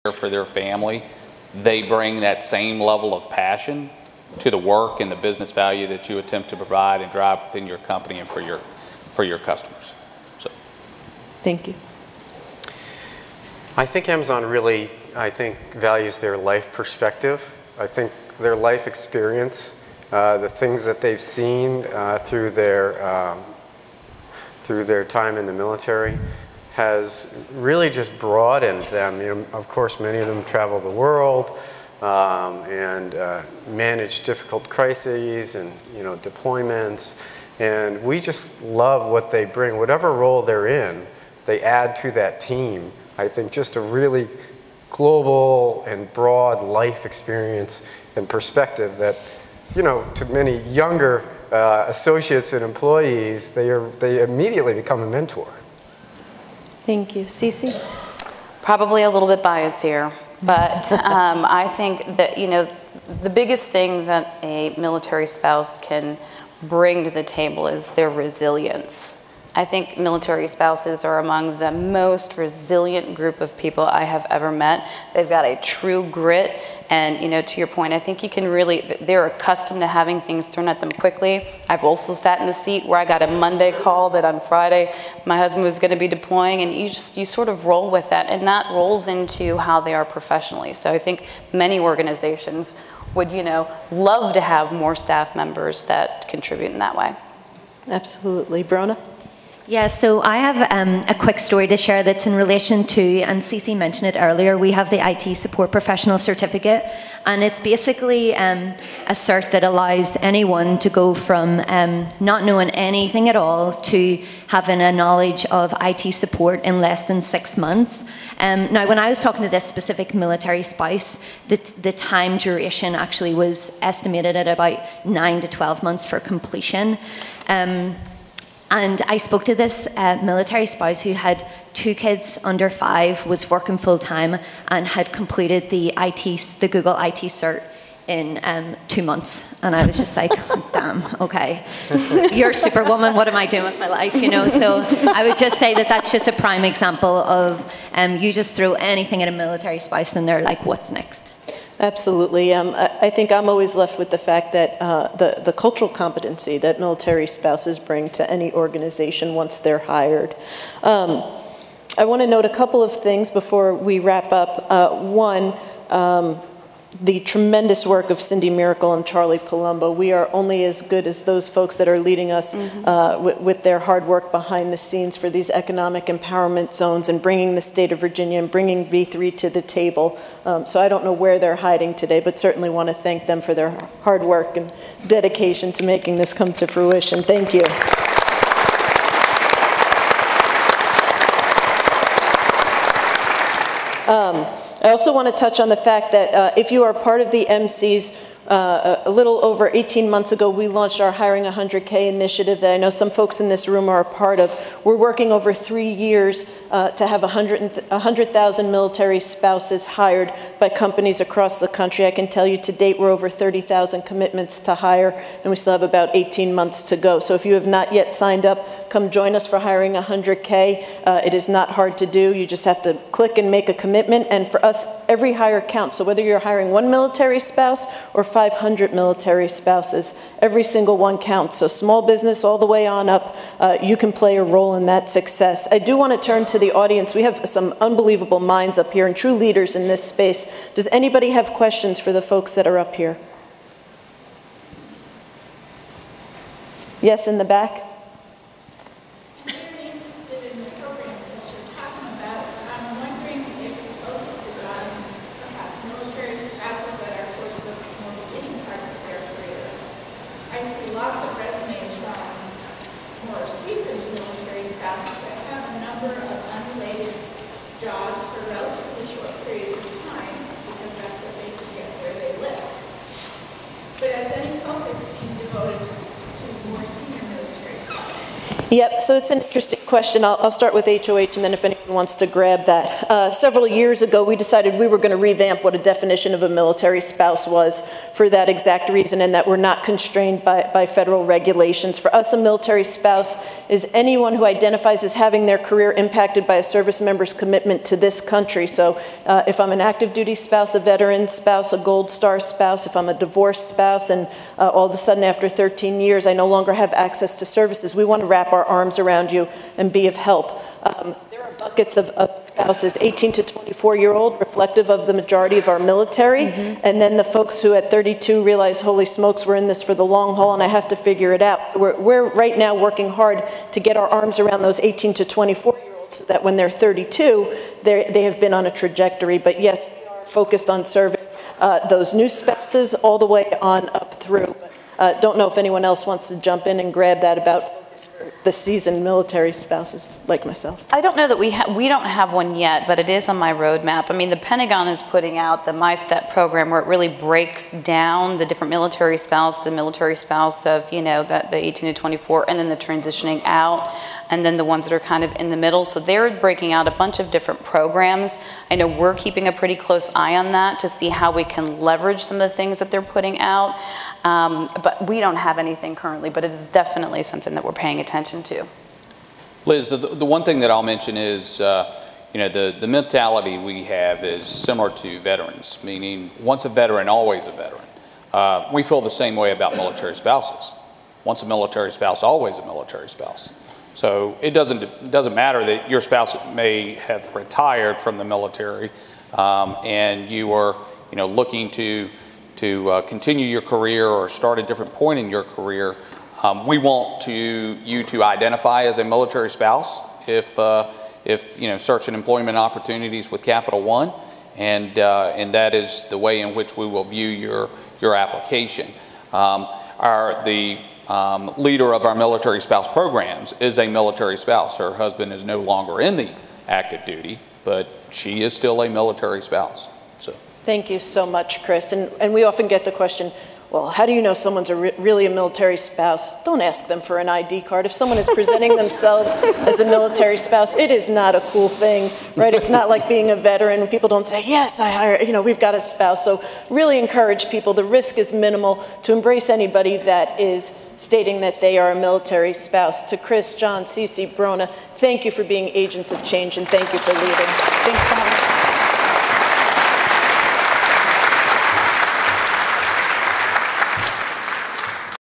for their family, they bring that same level of passion to the work and the business value that you attempt to provide and drive within your company and for your customers. So, thank you. I think Amazon really, values their life perspective. I think their life experience, the things that they've seen through their time in the military, has really just broadened them. You know, of course, many of them travel the world and manage difficult crises and, you know, deployments. And we just love what they bring. Whatever role they're in, they add to that team. I think just a really global and broad life experience and perspective that, you know, to many younger associates and employees, they immediately become a mentor. Thank you. CeCe? Probably a little bit biased here, but I think that, you know, the biggest thing that a military spouse can bring to the table is their resilience. I think military spouses are among the most resilient group of people I have ever met. They've got a true grit, and, you know, to your point, I think you can really, they're accustomed to having things thrown at them quickly. I've also sat in the seat where I got a Monday call that on Friday my husband was going to be deploying, and you sort of roll with that, and that rolls into how they are professionally. So I think many organizations would, you know, love to have more staff members that contribute in that way. Absolutely. Bronagh? Yeah, so I have a quick story to share that's in relation to, and CeCe mentioned it earlier, we have the IT Support Professional Certificate, and it's basically a cert that allows anyone to go from not knowing anything at all to having a knowledge of IT support in less than 6 months. Now, when I was talking to this specific military spouse, the time duration actually was estimated at about 9 to 12 months for completion. And I spoke to this military spouse who had 2 kids under 5, was working full-time, and had completed the Google IT cert in 2 months. And I was just like, damn, okay. You're Superwoman, what am I doing with my life, you know? So I would just say that that's just a prime example of you just throw anything at a military spouse and they're like, what's next? Absolutely. I think I'm always left with the fact that the cultural competency that military spouses bring to any organization once they're hired. I want to note a couple of things before we wrap up. One, the tremendous work of Cindy Miracle and Charlie Palumbo. We are only as good as those folks that are leading us with their hard work behind the scenes for these economic empowerment zones and bringing the state of Virginia and bringing V3 to the table. So I don't know where they're hiding today, but certainly want to thank them for their hard work and dedication to making this come to fruition. Thank you. I also want to touch on the fact that if you are part of the MCs, a little over 18 months ago, we launched our Hiring 100K initiative that I know some folks in this room are a part of. We're working over 3 years to have 100,000 military spouses hired by companies across the country. I can tell you to date, we're over 30,000 commitments to hire, and we still have about 18 months to go. So if you have not yet signed up, come join us for Hiring 100K. It is not hard to do. You just have to click and make a commitment. And for us, every hire counts. So whether you're hiring 1 military spouse or 500 military spouses, every single one counts. So small business all the way on up, you can play a role in that success. I do want to turn to the audience. We have some unbelievable minds up here and true leaders in this space. Does anybody have questions for the folks that are up here? Yes, in the back. But as any focus being devoted to more senior military Yep, so it's an interesting question. I'll start with HOH, and then if anyone wants to grab that. Several years ago, we decided we were going to revamp what a definition of a military spouse was for that exact reason, and that we're not constrained by federal regulations. For us, a military spouse is anyone who identifies as having their career impacted by a service member's commitment to this country. So if I'm an active duty spouse, a veteran spouse, a Gold Star spouse, if I'm a divorced spouse, and all of a sudden after 13 years, I no longer have access to services, we want to wrap our arms around you and be of help. There are buckets of spouses, 18 to 24-year-old, reflective of the majority of our military, and then the folks who at 32 realize, holy smokes, we're in this for the long haul and I have to figure it out. So we're right now working hard to get our arms around those 18 to 24-year-olds so that when they're 32, they have been on a trajectory. But yes, we are focused on serving those new spouses all the way on up through. Don't know if anyone else wants to jump in and grab that about the seasoned military spouses like myself. I don't know that we don't have one yet, but it is on my roadmap. I mean, the Pentagon is putting out the My Step program where it really breaks down the different military spouse, the military spouse of, you know, the 18 to 24, and then the transitioning out, and then the ones that are kind of in the middle. So they're breaking out a bunch of different programs. I know we're keeping a pretty close eye on that to see how we can leverage some of the things that they're putting out. But we don't have anything currently, but it is definitely something that we're paying attention to. Liz, the one thing that I'll mention is, you know, the mentality we have is similar to veterans, meaning once a veteran, always a veteran. We feel the same way about military spouses. Once a military spouse, always a military spouse. So it doesn't matter that your spouse may have retired from the military and you are, you know, looking to continue your career or start a different point in your career. We want you to identify as a military spouse if you know, searching employment opportunities with Capital One, and that is the way in which we will view your application. The leader of our military spouse programs is a military spouse. Her husband is no longer in the active duty, but she is still a military spouse. So. Thank you so much, Chris. And we often get the question, well, how do you know someone's really a military spouse? Don't ask them for an ID card. If someone is presenting themselves as a military spouse, it is not a cool thing, right? It's not like being a veteran. People don't say, yes, we've got a spouse. So really encourage people. The risk is minimal to embrace anybody that is stating that they are a military spouse. To Chris, John, CeCe, Bronagh, thank you for being agents of change, and thank you for leading. Thanks,